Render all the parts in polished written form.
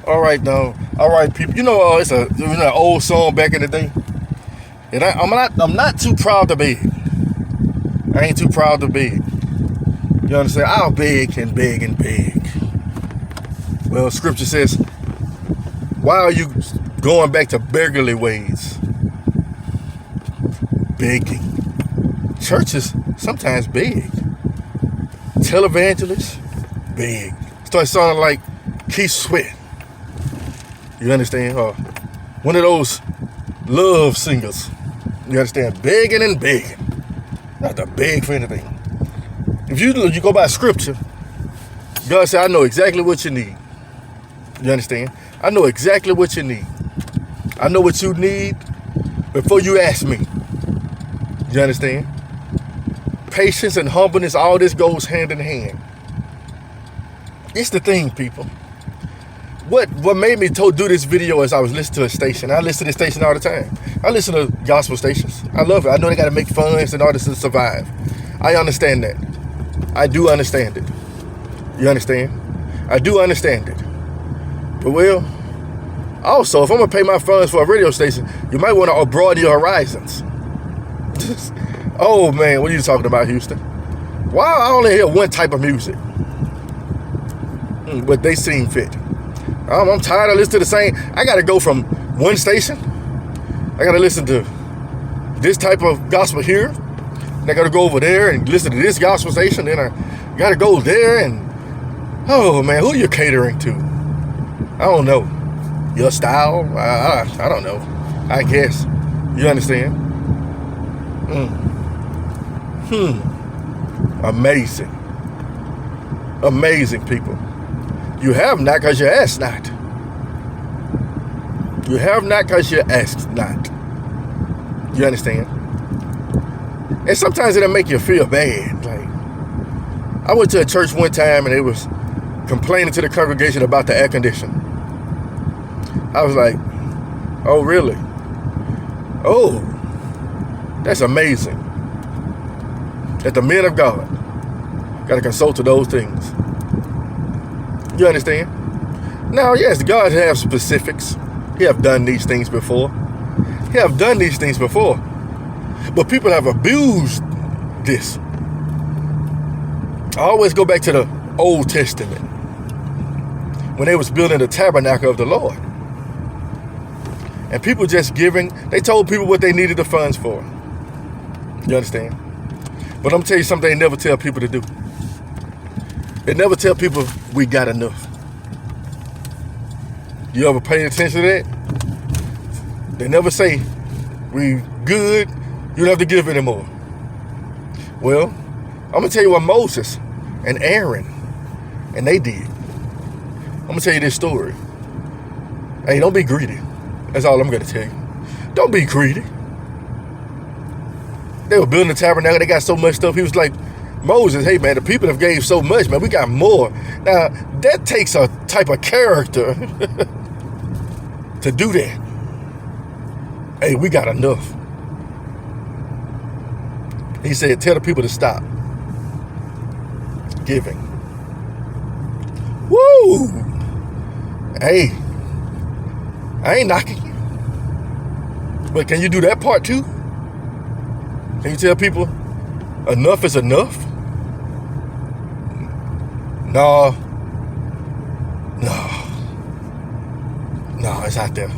All right, now. All right, people. It's an old song back in the day, and I'm not too proud to beg. I ain't too proud to beg. You understand? I'll beg and beg and beg. Well, Scripture says, why are you going back to beggarly ways? Begging. Churches sometimes beg. Televangelists beg. Start sounding like Keith Sweat. You understand? One of those love singers. You understand? Begging and begging. Not to beg for anything. If you go by Scripture, God said, I know exactly what you need. You understand? I know exactly what you need. I know what you need before you ask me. You understand? Patience and humbleness, all this goes hand in hand. It's the thing, people. What made me do this video is I was listening to a station. I listen to this station all the time. I listen to gospel stations. I love it. I know they got to make funds and all this to survive. I understand that. I do understand it. You understand? I do understand it. But well, also, if I'm going to pay my funds for a radio station, you might want to broaden your horizons. Oh, man, what are you talking about, Houston? Why I only hear one type of music? But they seem fit. I'm tired of listening to the same. I got to go from one station. I got to listen to this type of gospel here. And I got to go over there and listen to this gospel station. Then I got to go there and, oh, man, who are you catering to? I don't know. Your style? I don't know. I guess. You understand? Amazing. Amazing, people. You have not because you ask not. You have not because you ask not. You understand? And sometimes it'll make you feel bad. Like, I went to a church one time and they was complaining to the congregation about the air conditioning. I was like, oh, really? Oh, that's amazing. That the men of God got to consult to those things. You understand? Now, yes, God has specifics. He have done these things before. He have done these things before. But people have abused this. I always go back to the Old Testament when they was building the tabernacle of the Lord. And people just giving, they told people what they needed the funds for. You understand? But I'm going to tell you something they never tell people to do. They never tell people we got enough. You ever pay attention to that? They never say we good, you don't have to give anymore. Well, I'm going to tell you what Moses and Aaron and they did. I'm going to tell you this story. Hey, don't be greedy. That's all I'm going to tell you. Don't be greedy. They were building the tabernacle. They got so much stuff. He was like, Moses, hey, man, the people have gave so much, man. We got more. Now, that takes a type of character to do that. Hey, we got enough. He said, tell the people to stop giving. Woo! Hey, I ain't knocking you. But can you do that part too? Can you tell people enough is enough? No, it's out there.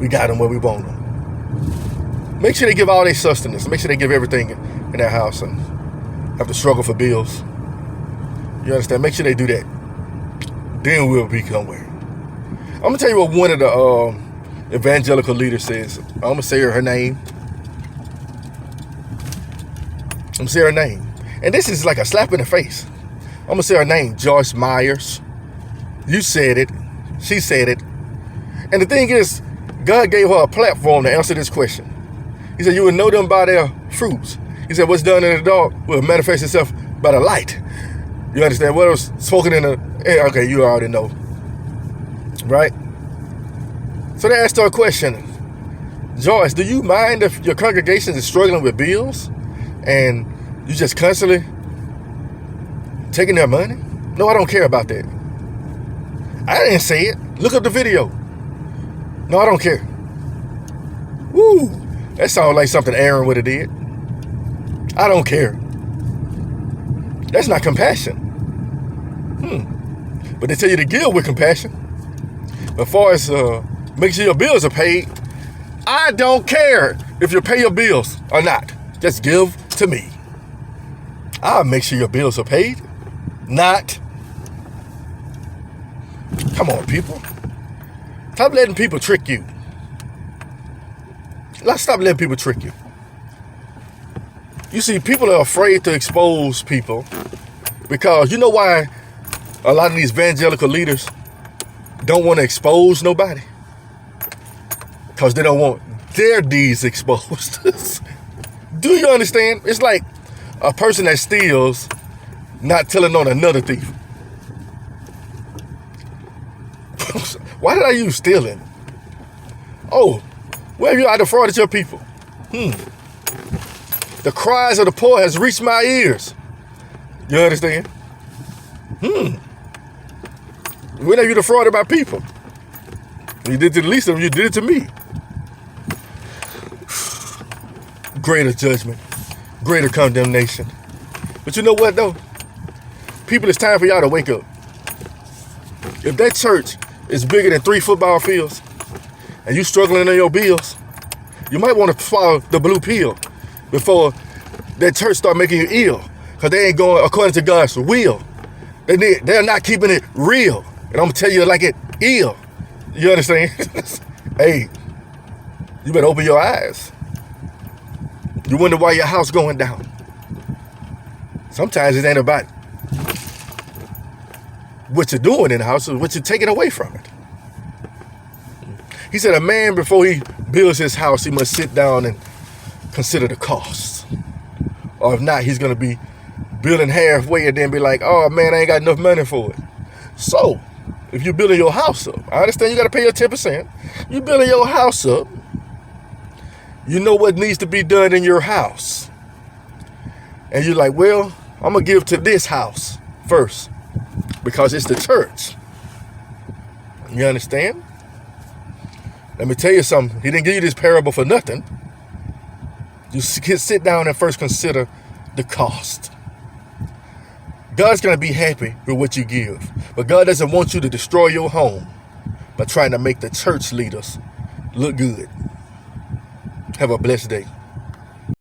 We got them where we want them. Make sure they give all their sustenance. Make sure they give everything in their house and have to struggle for bills. You understand? Make sure they do that. Then we'll become where. I'm going to tell you what one of the evangelical leaders says. I'm going to say her name. I'm going to say her name. And this is like a slap in the face. I'm going to say her name, Joyce Myers. You said it. She said it. And the thing is, God gave her a platform to answer this question. He said, you will know them by their fruits. He said, what's done in the dark will manifest itself by the light. You understand? What was spoken in the... Okay, you already know. Right? So they asked her a question. Joyce, do you mind if your congregation is struggling with bills and you just constantly taking their money? No, I don't care about that. I didn't say it. Look up the video. No, I don't care. Woo! That sounds like something Aaron would have did. I don't care. That's not compassion. But they tell you to give with compassion. As far as make sure your bills are paid, I don't care if you pay your bills or not. Just give to me. I'll make sure your bills are paid. Not. Come on, people. Stop letting people trick you. Let's stop letting people trick you. You see, people are afraid to expose people because you know why a lot of these evangelical leaders don't want to expose nobody? Because they don't want their deeds exposed. Do you understand? It's like a person that steals not telling on another thief. Why did I use stealing? Oh, where have you defrauded your people? The cries of the poor has reached my ears. You understand? When have you defrauded my people? You did to the least of them, you did it to me. Greater judgment, greater condemnation. But you know what though? People, it's time for y'all to wake up. If that church is bigger than 3 football fields and you struggling on your bills, you might want to swallow the blue pill before that church start making you ill, because they ain't going according to God's will. They're not keeping it real. And I'm going to tell you like it ill. You understand? Hey, you better open your eyes. You wonder why your house going down. Sometimes it ain't about what you're doing in the house, it's what you're taking away from it. He said a man, before he builds his house, he must sit down and consider the costs. Or if not, he's going to be building halfway and then be like, oh man, I ain't got enough money for it. So, if you're building your house up, I understand you got to pay your 10%. You're building your house up. You know what needs to be done in your house. And you're like, well, I'm going to give to this house first because it's the church. You understand? Let me tell you something. He didn't give you this parable for nothing. You sit down and first consider the cost. God's going to be happy with what you give. But God doesn't want you to destroy your home by trying to make the church leaders look good. Have a blessed day.